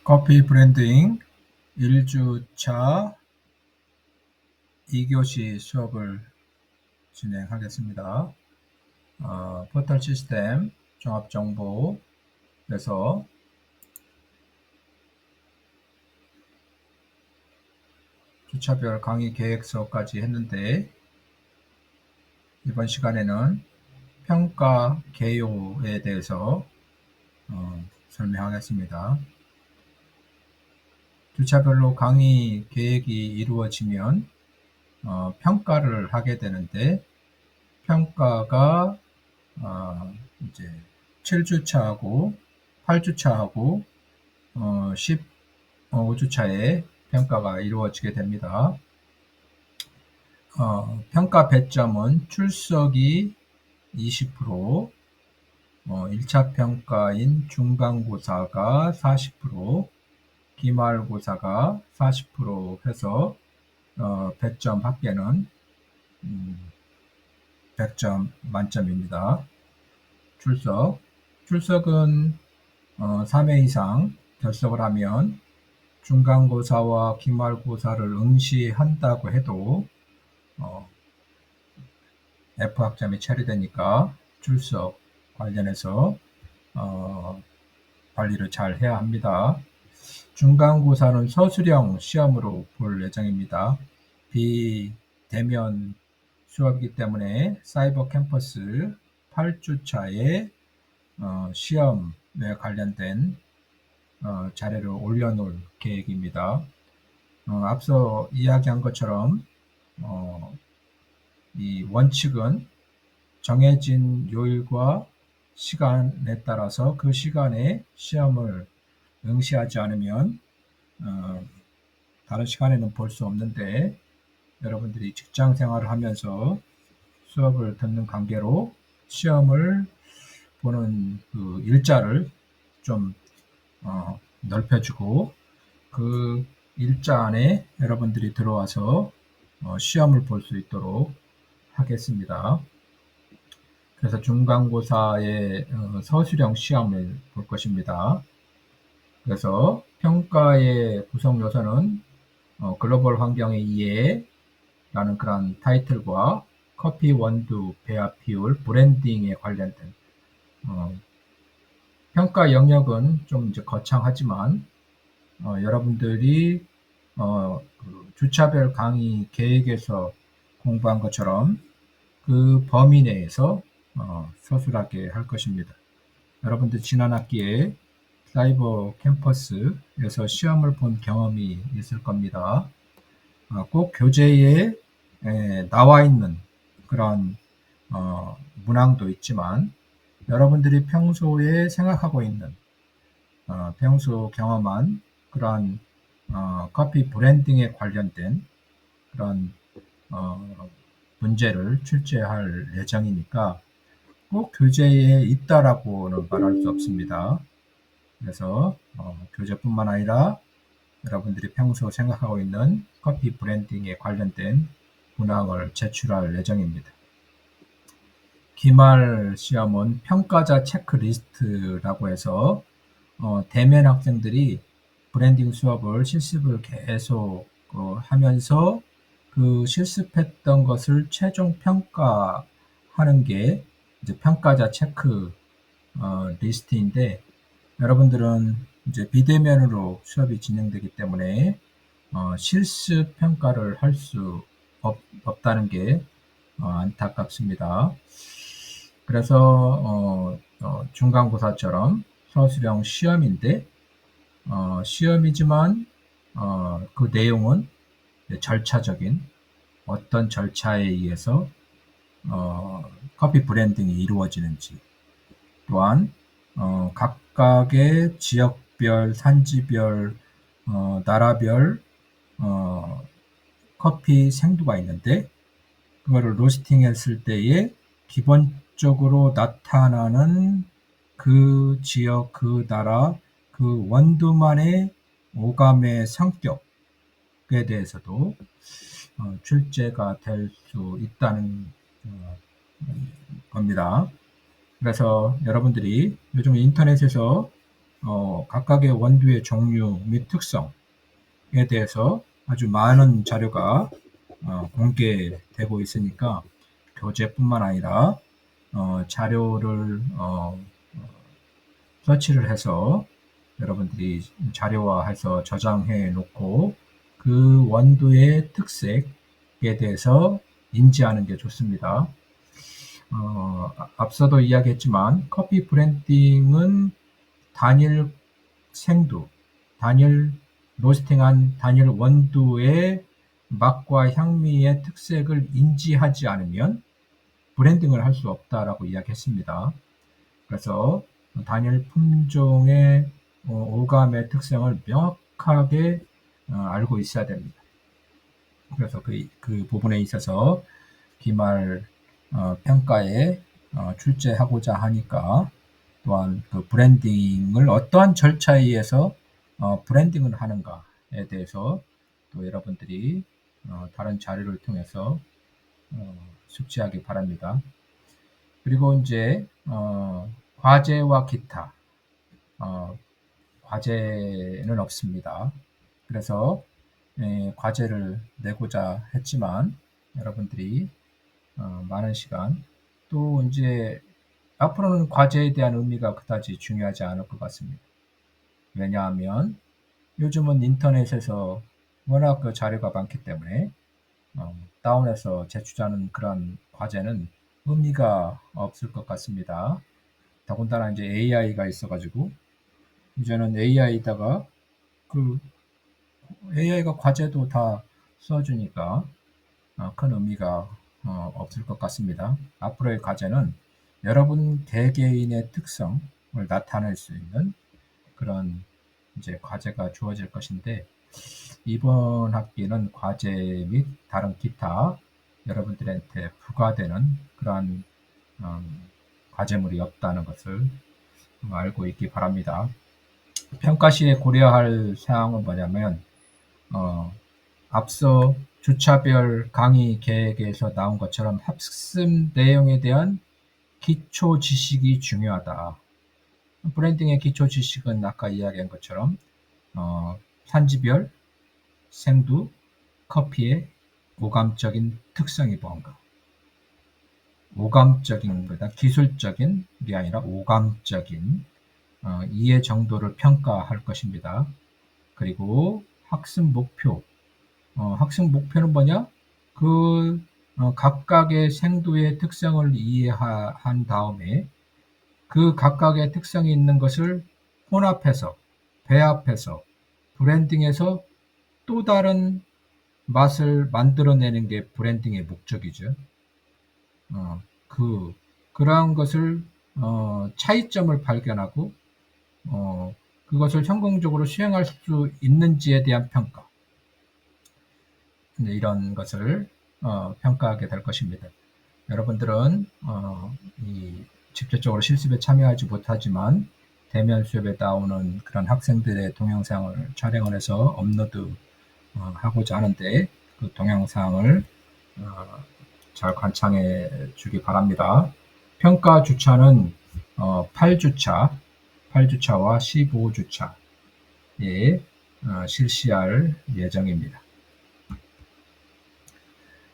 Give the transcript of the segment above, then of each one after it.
커피 브랜딩 1주차 2교시 수업을 진행하겠습니다. 포털 시스템 종합정보에서 주차별 강의 계획서까지 했는데, 이번 시간에는 평가 개요에 대해서 설명하겠습니다. 주차별로 강의 계획이 이루어지면 평가를 하게 되는데, 평가가 이제 7주차하고 8주차하고 15주차에 평가가 이루어지게 됩니다. 평가 배점은 출석이 20%, 1차 평가인 중간고사가 40%, 기말고사가 40% 해서 배점 합계는 100점 만점입니다. 출석은 3회 이상 결석을 하면 중간고사와 기말고사를 응시한다고 해도 F학점이 처리되니까 출석 관련해서 관리를 잘 해야 합니다. 중간고사는 서술형 시험으로 볼 예정입니다. 비대면 수업이기 때문에 사이버 캠퍼스 8주차에 시험에 관련된 자료를 올려놓을 계획입니다. 앞서 이야기한 것처럼 이 원칙은 정해진 요일과 시간에 따라서 그 시간에 시험을 응시하지 않으면 다른 시간에는 볼 수 없는데, 여러분들이 직장 생활을 하면서 수업을 듣는 관계로 시험을 보는 그 일자를 좀 넓혀주고, 그 일자 안에 여러분들이 들어와서 시험을 볼 수 있도록 하겠습니다. 그래서 중간고사의 서술형 시험을 볼 것입니다. 그래서 평가의 구성 요소는 글로벌 환경의 이해라는 그런 타이틀과 커피 원두, 배합 비율, 브랜딩에 관련된 평가 영역은 좀 이제 거창하지만 여러분들이 그 주차별 강의 계획에서 공부한 것처럼 그 범위 내에서 서술하게 할 것입니다. 여러분들 지난 학기에 사이버 캠퍼스에서 시험을 본 경험이 있을 겁니다. 꼭 교재에 나와 있는 그런 문항도 있지만, 여러분들이 평소에 생각하고 있는 평소 경험한 그런 커피 브랜딩에 관련된 그런 문제를 출제할 예정이니까 꼭 교재에 있다라고는 말할 수 없습니다. 그래서 교재뿐만 아니라 여러분들이 평소 생각하고 있는 커피 브랜딩에 관련된 문항을 제출할 예정입니다. 기말 시험은 평가자 체크리스트라고 해서 대면 학생들이 브랜딩 수업을 실습을 계속 하면서 그 실습했던 것을 최종 평가하는 게 이제 평가자 체크 리스트인데, 여러분들은 이제 비대면으로 수업이 진행되기 때문에 실습 평가를 할 수 없다는 게 안타깝습니다. 그래서 중간고사처럼 서술형 시험인데, 시험이지만 그 내용은 절차적인 어떤 절차에 의해서 커피 브랜딩이 이루어지는지, 또한 각각의 지역별, 산지별, 나라별 커피 생두가 있는데, 그거를 로스팅 했을 때에 기본적으로 나타나는 그 지역, 그 나라, 그 원두만의 오감의 성격에 대해서도 출제가 될 수 있다는 겁니다. 그래서 여러분들이 요즘 인터넷에서 각각의 원두의 종류 및 특성에 대해서 아주 많은 자료가 공개되고 있으니까 교재뿐만 아니라 자료를 서치를 해서 여러분들이 자료화해서 저장해 놓고 그 원두의 특색에 대해서 인지하는 게 좋습니다. 앞서도 이야기했지만 커피 브랜딩은 단일 생두, 단일 로스팅한 단일 원두의 맛과 향미의 특색을 인지하지 않으면 브랜딩을 할 수 없다라고 이야기했습니다. 그래서 단일 품종의 오감의 특성을 명확하게 알고 있어야 됩니다. 그래서 그 부분에 있어서 기말 평가에 출제하고자 하니까 또한 그 브랜딩을 어떠한 절차에 의해서 브랜딩을 하는가에 대해서 또 여러분들이 다른 자료를 통해서 숙지하기 바랍니다. 그리고 이제 과제와 기타 과제는 없습니다. 그래서 과제를 내고자 했지만 여러분들이 많은 시간 또 이제 앞으로는 과제에 대한 의미가 그다지 중요하지 않을 것 같습니다. 왜냐하면 요즘은 인터넷에서 워낙 그 자료가 많기 때문에 다운해서 제출하는 그런 과제는 의미가 없을 것 같습니다. 더군다나 이제 AI가 있어가지고 이제는 AI에다가 그 AI가 과제도 다 써주니까 큰 의미가 없을 것 같습니다. 앞으로의 과제는 여러분 개개인의 특성을 나타낼 수 있는 그런 이제 과제가 주어질 것인데 이번 학기는 과제 및 다른 기타 여러분들한테 부과되는 그러한 과제물이 없다는 것을 알고 있기 바랍니다. 평가 시에 고려할 사항은 뭐냐면 앞서 주차별 강의 계획에서 나온 것처럼 학습 내용에 대한 기초 지식이 중요하다. 브랜딩의 기초 지식은 아까 이야기한 것처럼 산지별, 생두, 커피의 오감적인 특성이 뭔가. 오감적인 거다. 기술적인 게 아니라 오감적인 이해 정도를 평가할 것입니다. 그리고 학습 목표. 학습 목표는 뭐냐? 각각의 생두의 특성을 이해한 다음에 그 각각의 특성이 있는 것을 혼합해서, 배합해서, 브랜딩해서 또 다른 맛을 만들어내는 게 브랜딩의 목적이죠. 그러한 것을, 차이점을 발견하고, 그것을 성공적으로 수행할 수 있는지에 대한 평가. 이런 것을, 평가하게 될 것입니다. 여러분들은, 직접적으로 실습에 참여하지 못하지만, 대면 수업에 나오는 그런 학생들의 동영상을 촬영을 해서 업로드 하고자 하는데, 그 동영상을 잘 관찰해 주기 바랍니다. 평가 주차는 8주차와 15주차에 실시할 예정입니다.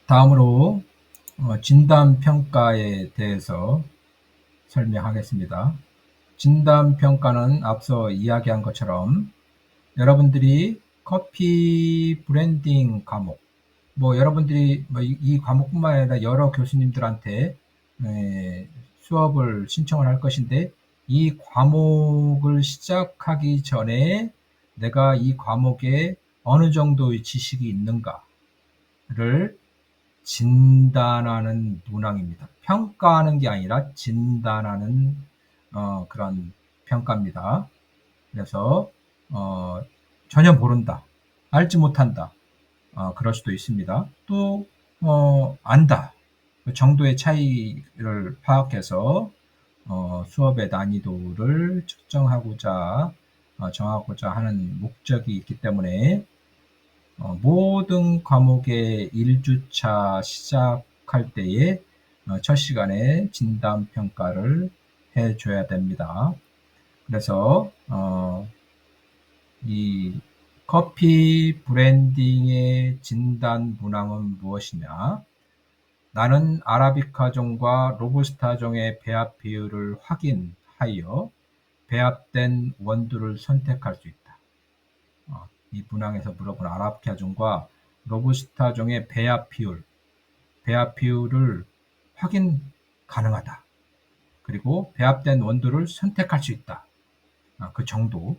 다음으로 진단평가에 대해서 설명하겠습니다. 진단평가는 앞서 이야기한 것처럼 여러분들이 커피 브랜딩 과목, 여러분들이 이 과목뿐만 아니라 여러 교수님들한테 수업을 신청을 할 것인데 이 과목을 시작하기 전에 내가 이 과목에 어느 정도의 지식이 있는가를 진단하는 문항입니다. 평가하는 게 아니라 진단하는 그런 평가입니다. 그래서 전혀 모른다, 알지 못한다, 그럴 수도 있습니다. 또 안다, 그 정도의 차이를 파악해서 수업의 난이도를 측정하고자 정하고자 하는 목적이 있기 때문에 모든 과목의 1주차 시작할 때에 첫 시간에 진단평가를 해줘야 됩니다. 그래서 이 커피 브랜딩의 진단 문항은 무엇이냐? 나는 아라비카종과 로부스타종의 배합 비율을 확인하여 배합된 원두를 선택할 수 있다. 이 문항에서 물어본 아라비카종과 로부스타종의 배합 비율을 확인 가능하다. 그리고 배합된 원두를 선택할 수 있다. 그 정도.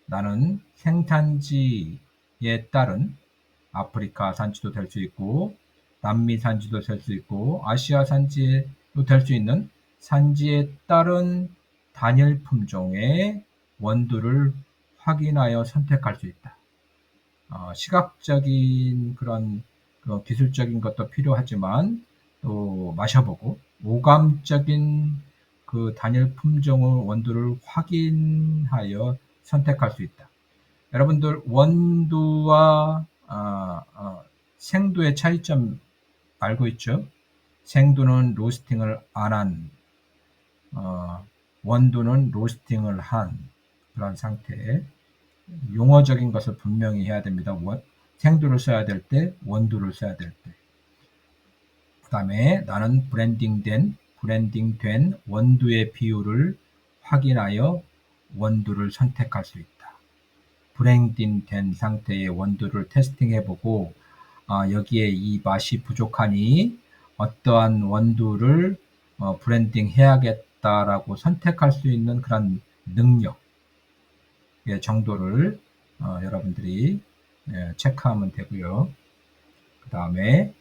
나는 생산지에 따른 아프리카 산지도 될 수 있고, 남미 산지도 될 수 있고, 아시아 산지도 될 수 있는 산지에 따른 단일 품종의 원두를 확인하여 선택할 수 있다. 시각적인 그런 기술적인 것도 필요하지만 또 마셔보고 오감적인 그 단일 품종의 원두를 확인하여 선택할 수 있다. 여러분들 원두와 생두의 차이점 알고 있죠? 생두는 로스팅을 안 한, 원두는 로스팅을 한 그런 상태. 용어적인 것을 분명히 해야 됩니다. 생두를 써야 될 때, 원두를 써야 될 때. 그 다음에 나는 브랜딩된 원두의 비율을 확인하여 원두를 선택할 수 있다. 브랜딩된 상태의 원두를 테스팅해보고 여기에 이 맛이 부족하니 어떠한 원두를 브랜딩 해야겠다라고 선택할 수 있는 그런 능력의 정도를 여러분들이 체크하면 되고요. 그 다음에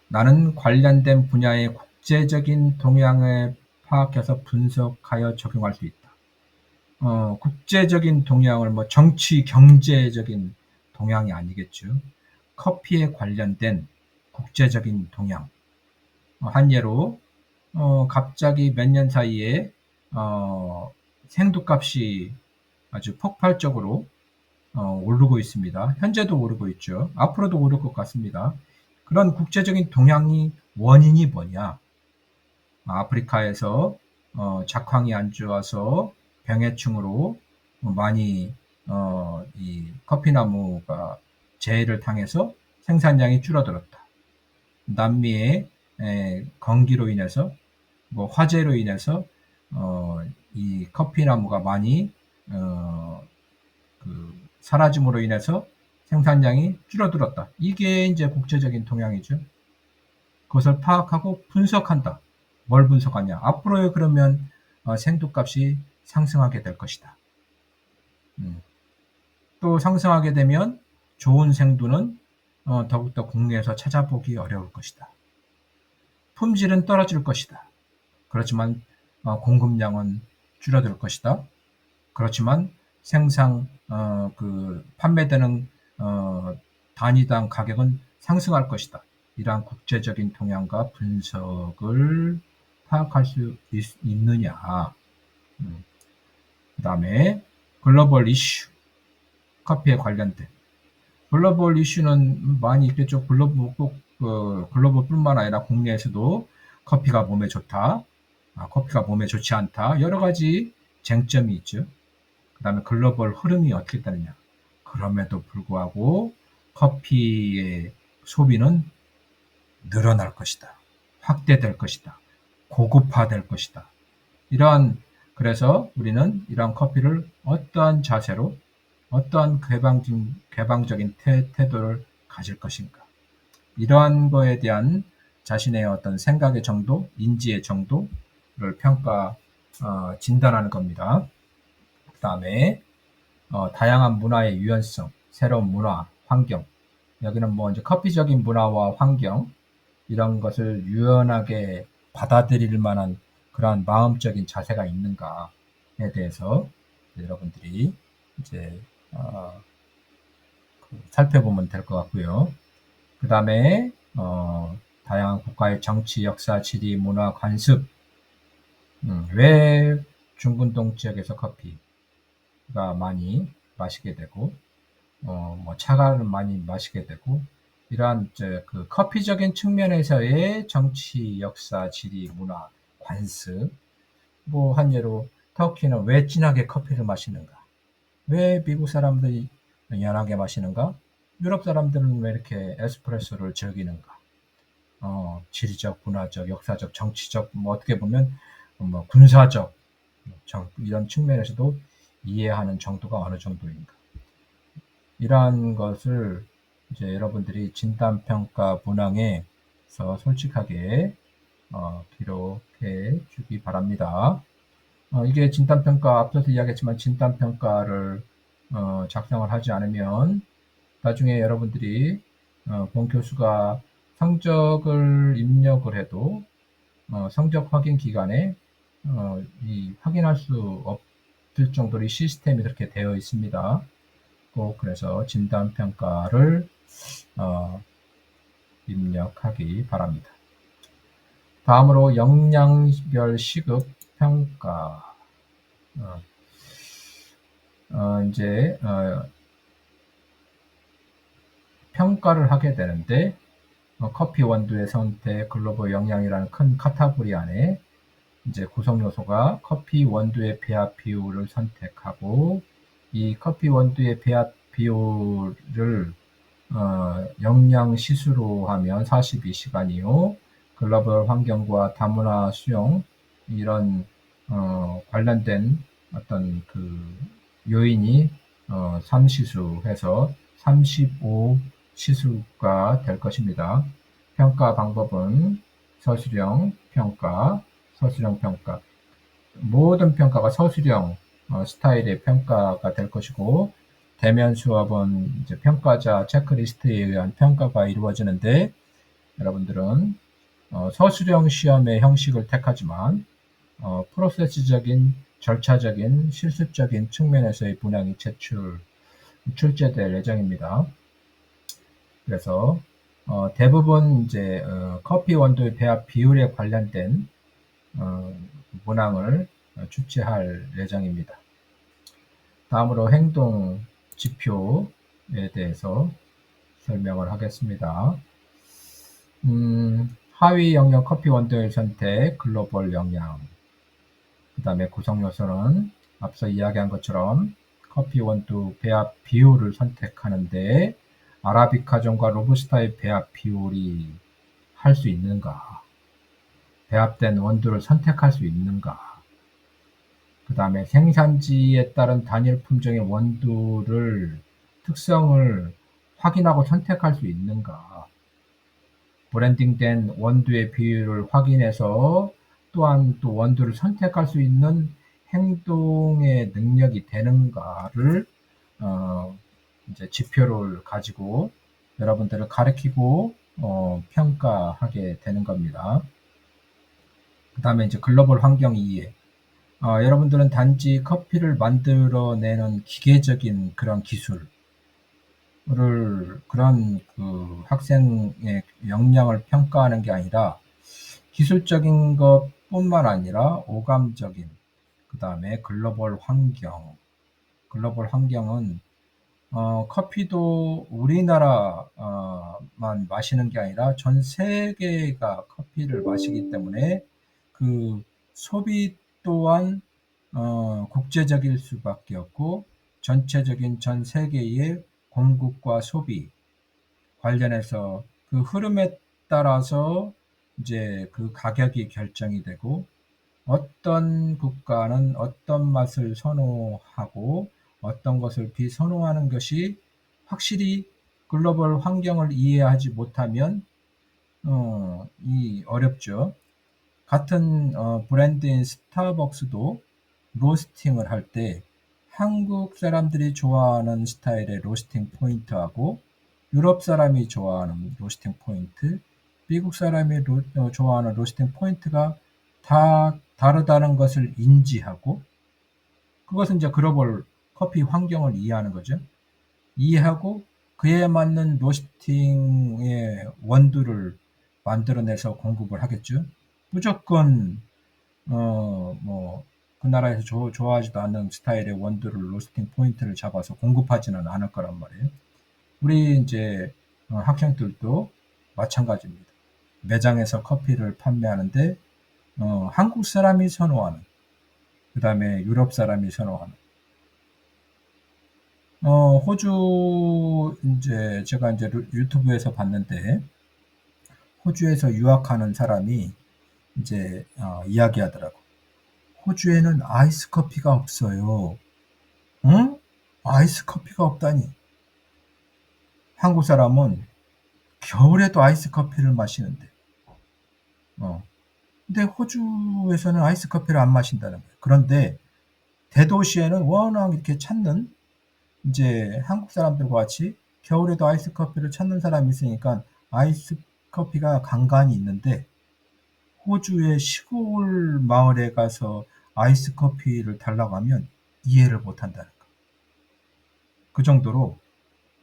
나는 관련된 분야의 국제적인 동향을 파악해서 분석하여 적용할 수 있다. 국제적인 동향을 정치, 경제적인 동향이 아니겠죠. 커피에 관련된 국제적인 동향. 한 예로 갑자기 몇 년 사이에 생두값이 아주 폭발적으로 오르고 있습니다. 현재도 오르고 있죠. 앞으로도 오를 것 같습니다. 그런 국제적인 동향이 원인이 뭐냐? 아프리카에서 작황이 안 좋아서 병해충으로 많이 이 커피나무가 재해를 당해서 생산량이 줄어들었다. 남미의 건기로 인해서 화재로 인해서 이 커피나무가 많이 사라짐으로 인해서 생산량이 줄어들었다. 이게 이제 국제적인 동향이죠. 그것을 파악하고 분석한다. 뭘 분석하냐? 앞으로의 그러면 생두값이 상승하게 될 것이다. 또 상승하게 되면 좋은 생두는 더욱더 국내에서 찾아보기 어려울 것이다. 품질은 떨어질 것이다. 그렇지만 공급량은 줄어들 것이다. 그렇지만 판매되는 단위당 가격은 상승할 것이다. 이러한 국제적인 동향과 분석을 파악할 수 있느냐. 그 다음에 글로벌 이슈, 커피에 관련된 글로벌 이슈는 많이 있겠죠. 글로벌뿐만 아니라 국내에서도 커피가 몸에 좋다, 커피가 몸에 좋지 않다, 여러 가지 쟁점이 있죠. 그 다음에 글로벌 흐름이 어떻게 되느냐. 그럼에도 불구하고 커피의 소비는 늘어날 것이다. 확대될 것이다. 고급화될 것이다. 그래서 우리는 이러한 커피를 어떠한 자세로, 어떠한 개방적인 태도를 가질 것인가. 이러한 거에 대한 자신의 어떤 생각의 정도, 인지의 정도를 진단하는 겁니다. 그 다음에 다양한 문화의 유연성, 새로운 문화, 환경. 여기는 이제 커피적인 문화와 환경, 이런 것을 유연하게 받아들일 만한 그러한 마음적인 자세가 있는가에 대해서 여러분들이 이제 살펴보면 될 것 같고요. 그 다음에 다양한 국가의 정치, 역사, 지리, 문화, 관습. 왜 중근동 지역에서 커피가 많이 마시게 되고 차가를 많이 마시게 되고, 이러한 그 커피적인 측면에서의 정치, 역사, 지리, 문화, 관습, 한 예로 터키는 왜 진하게 커피를 마시는가? 왜 미국 사람들이 연하게 마시는가? 유럽 사람들은 왜 이렇게 에스프레소를 즐기는가? 지리적, 문화적, 역사적, 정치적, 뭐 어떻게 보면 뭐 군사적 이런 측면에서도 이해하는 정도가 어느 정도인가? 이러한 것을 이제 여러분들이 진단평가 문항에서 솔직하게 기록해 주기 바랍니다. 이게 진단평가, 앞서서 이야기했지만 진단평가를 작성을 하지 않으면 나중에 여러분들이 본 교수가 성적을 입력을 해도 성적 확인 기간에 이 확인할 수 없을 정도로 이 시스템이 그렇게 되어 있습니다. 꼭 그래서 진단평가를 입력하기 바랍니다. 다음으로 역량별 시급 평가. 이제 평가를 하게 되는데 커피 원두의 선택, 글로벌 역량이라는 큰 카테고리 안에 이제 구성 요소가 커피 원두의 배합 비율을 선택하고 이 커피 원두의 배합 비율을 역량 시수로 하면 42시간이요. 글로벌 환경과 다문화 수용 이런 관련된 어떤 그 요인이 3시수 해서 35시수가 될 것입니다. 평가 방법은 서술형 평가, 서술형 평가. 모든 평가가 서술형 스타일의 평가가 될 것이고, 대면 수업은 이제 평가자 체크리스트에 의한 평가가 이루어지는데, 여러분들은 서술형 시험의 형식을 택하지만 프로세스적인, 절차적인, 실습적인 측면에서의 문항이 출제될 예정입니다. 그래서 대부분 이제 커피 원두의 배합 비율에 관련된 문항을 출제할 예정입니다. 다음으로 행동 지표에 대해서 설명을 하겠습니다. 하위 영역 커피 원두의 선택, 글로벌 역량. 그 다음에 구성 요소는 앞서 이야기한 것처럼 커피 원두 배합 비율을 선택하는데 아라비카종과 로부스타의 배합 비율이 할 수 있는가? 배합된 원두를 선택할 수 있는가? 그 다음에 생산지에 따른 단일 품종의 원두를 특성을 확인하고 선택할 수 있는가? 브랜딩된 원두의 비율을 확인해서 또한 또 원두를 선택할 수 있는 행동의 능력이 되는가를 이제 지표를 가지고 여러분들을 가르치고 평가하게 되는 겁니다. 그 다음에 이제 글로벌 환경 이해. 여러분들은 단지 커피를 만들어내는 기계적인 그런 기술을 그런 그 학생의 역량을 평가하는 게 아니라 기술적인 것뿐만 아니라 오감적인 그 다음에 글로벌 환경은 커피도 우리나라만 마시는 게 아니라 전 세계가 커피를 마시기 때문에 그 소비 또한 국제적일 수밖에 없고 전체적인 전 세계의 공급과 소비 관련해서 그 흐름에 따라서 이제 그 가격이 결정이 되고 어떤 국가는 어떤 맛을 선호하고 어떤 것을 비선호하는 것이 확실히 글로벌 환경을 이해하지 못하면 어렵죠. 같은 브랜드인 스타벅스도 로스팅을 할 때 한국 사람들이 좋아하는 스타일의 로스팅 포인트하고 유럽 사람이 좋아하는 로스팅 포인트, 미국 사람이 좋아하는 로스팅 포인트가 다 다르다는 것을 인지하고 그것은 이제 글로벌 커피 환경을 이해하는 거죠. 이해하고 그에 맞는 로스팅의 원두를 만들어내서 공급을 하겠죠. 무조건 그 나라에서 좋아하지도 않는 스타일의 원두를 로스팅 포인트를 잡아서 공급하지는 않을 거란 말이에요. 우리 이제 학생들도 마찬가지입니다. 매장에서 커피를 판매하는데 한국 사람이 선호하는 그다음에 유럽 사람이 선호하는. 호주 이제 제가 이제 유튜브에서 봤는데 호주에서 유학하는 사람이 이제 이야기하더라고. 호주에는 아이스 커피가 없어요. 응? 아이스 커피가 없다니. 한국 사람은 겨울에도 아이스 커피를 마시는데. 어. 근데 호주에서는 아이스 커피를 안 마신다는 거예요. 그런데 대도시에는 워낙 이렇게 찾는 이제 한국 사람들과 같이 겨울에도 아이스 커피를 찾는 사람이 있으니까 아이스 커피가 간간히 있는데 호주의 시골 마을에 가서 아이스 커피를 달라고 하면 이해를 못 한다는 거. 그 정도로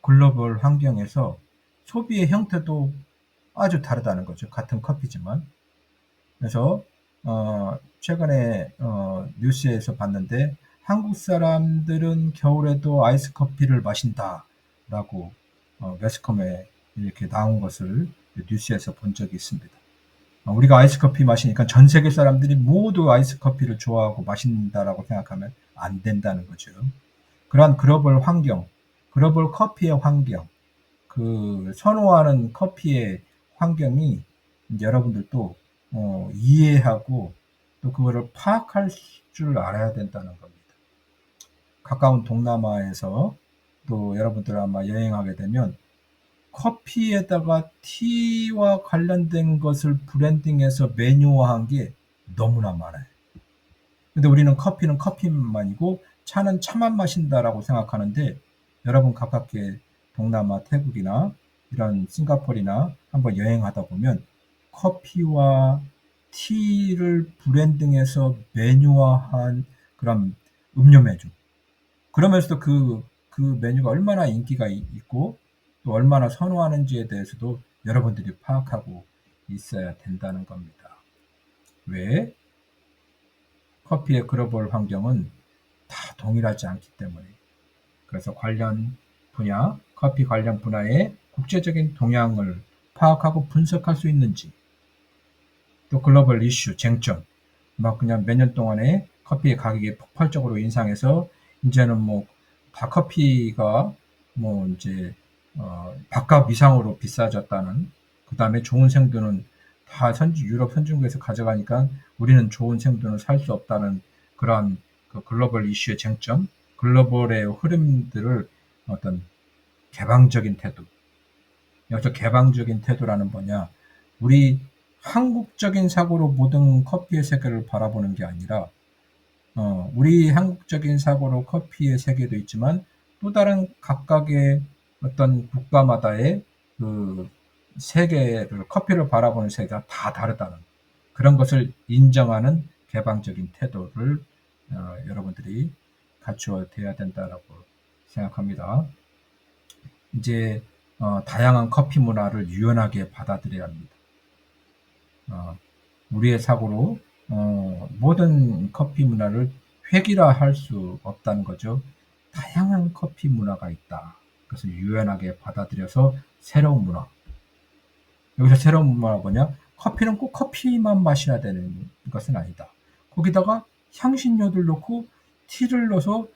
글로벌 환경에서 소비의 형태도 아주 다르다는 거죠. 같은 커피지만. 그래서 최근에 뉴스에서 봤는데 한국 사람들은 겨울에도 아이스 커피를 마신다라고 매스컴에 이렇게 나온 것을 뉴스에서 본 적이 있습니다. 우리가 아이스 커피 마시니까 전 세계 사람들이 모두 아이스 커피를 좋아하고 마신다라고 생각하면 안 된다는 거죠. 그러한 글로벌 환경, 글로벌 커피의 환경, 그 선호하는 커피의 환경이 이제 여러분들도 이해하고 또 그거를 파악할 줄 알아야 된다는 겁니다. 가까운 동남아에서 또 여러분들 아마 여행하게 되면 커피에다가 티와 관련된 것을 브랜딩해서 메뉴화한 게 너무나 많아요. 근데 우리는 커피는 커피만이고 차는 차만 마신다라고 생각하는데 여러분 가깝게 동남아 태국이나 이런 싱가포르나 한번 여행하다 보면 커피와 티를 브랜딩해서 메뉴화한 그런 음료 메뉴. 그러면서도 그 메뉴가 얼마나 인기가 있고 또 얼마나 선호하는지에 대해서도 여러분들이 파악하고 있어야 된다는 겁니다. 왜? 커피의 글로벌 환경은 다 동일하지 않기 때문에. 그래서 관련 분야, 커피 관련 분야의 국제적인 동향을 파악하고 분석할 수 있는지, 또 글로벌 이슈, 쟁점, 막 그냥 몇 년 동안에 커피의 가격이 폭발적으로 인상해서 이제는 뭐 다 커피가 뭐 이제 밥값 이상으로 비싸졌다는, 그 다음에 좋은 생두는 다 유럽 선진국에서 가져가니까 우리는 좋은 생두는 살 수 없다는 그러한 그 글로벌 이슈의 쟁점, 글로벌의 흐름들을 어떤 개방적인 태도. 여기서 개방적인 태도라는 뭐냐? 우리 한국적인 사고로 모든 커피의 세계를 바라보는 게 아니라 우리 한국적인 사고로 커피의 세계도 있지만 또 다른 각각의 어떤 국가마다의 그 세계를, 커피를 바라보는 세계가 다 다르다는 그런 것을 인정하는 개방적인 태도를 여러분들이 갖추어야 된다라고 생각합니다. 이제 다양한 커피 문화를 유연하게 받아들여야 합니다. 우리의 사고로 모든 커피 문화를 획일화할 수 없다는 거죠. 다양한 커피 문화가 있다. 그래서 유연하게 받아들여서 새로운 문화. 여기서 새로운 문화가 뭐냐? 커피는 꼭 커피만 마셔야 되는 것은 아니다. 거기다가 향신료들 넣고 티를 넣어서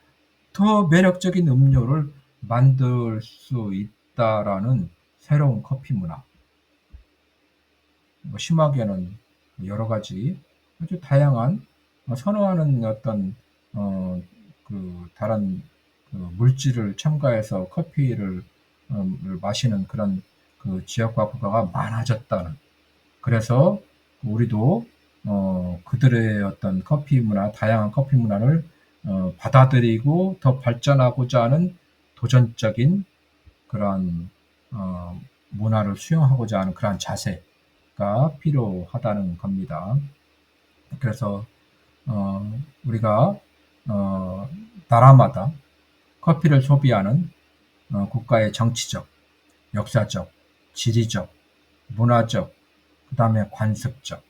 더 매력적인 음료를 만들 수 있다라는 새로운 커피 문화. 뭐 심하게는 여러 가지 아주 다양한 선호하는 어떤 다른 물질을 첨가해서 커피를 마시는 그런 그 지역과 국가가 많아졌다는. 그래서 우리도 그들의 어떤 커피 문화, 다양한 커피 문화를 받아들이고 더 발전하고자 하는 도전적인 그러한 문화를 수용하고자 하는 그러한 자세가 필요하다는 겁니다. 그래서 우리가 나라마다 커피를 소비하는 국가의 정치적, 역사적, 지리적, 문화적, 그 다음에 관습적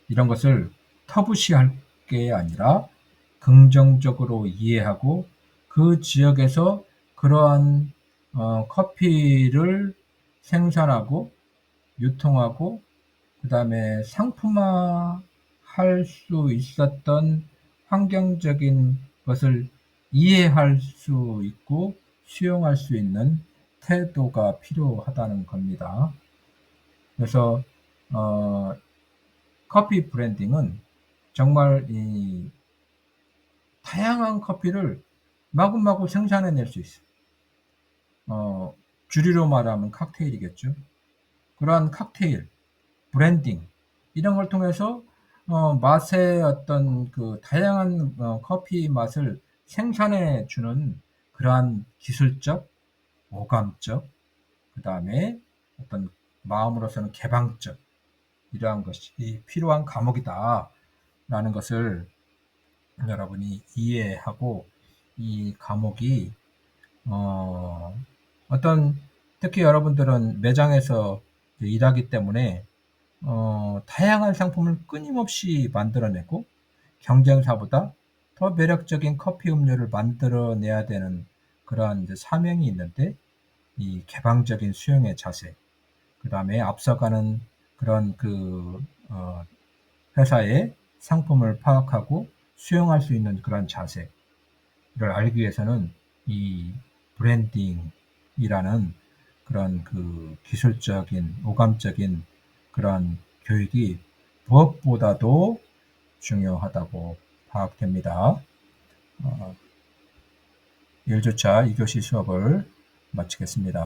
이런 것을 터부시할 게 아니라 긍정적으로 이해하고 그 지역에서 그러한 커피를 생산하고 유통하고 그 다음에 상품화할 수 있었던 환경적인 것을 이해할 수 있고 수용할 수 있는 태도가 필요하다는 겁니다. 그래서 커피 브랜딩은 정말 이 다양한 커피를 마구마구 생산해낼 수 있어요. 주류로 말하면 칵테일이겠죠. 그러한 칵테일, 브랜딩 이런 걸 통해서 맛의 어떤 그 다양한 커피 맛을 생산해 주는 그러한 기술적, 오감적, 그 다음에 어떤 마음으로서는 개방적 이러한 것이 필요한 과목이다라는 것을 여러분이 이해하고 이 과목이 어떤 특히 여러분들은 매장에서 일하기 때문에 다양한 상품을 끊임없이 만들어내고 경쟁사보다 더 매력적인 커피 음료를 만들어내야 되는 그러한 이제 사명이 있는데 이 개방적인 수용의 자세, 그 다음에 앞서가는 그런 회사의 상품을 파악하고 수용할 수 있는 그런 자세를 알기 위해서는 이 브랜딩이라는 그런 그 기술적인, 오감적인 그런 교육이 무엇보다도 중요하다고 파악됩니다. 1주차 2교시 수업을 마치겠습니다.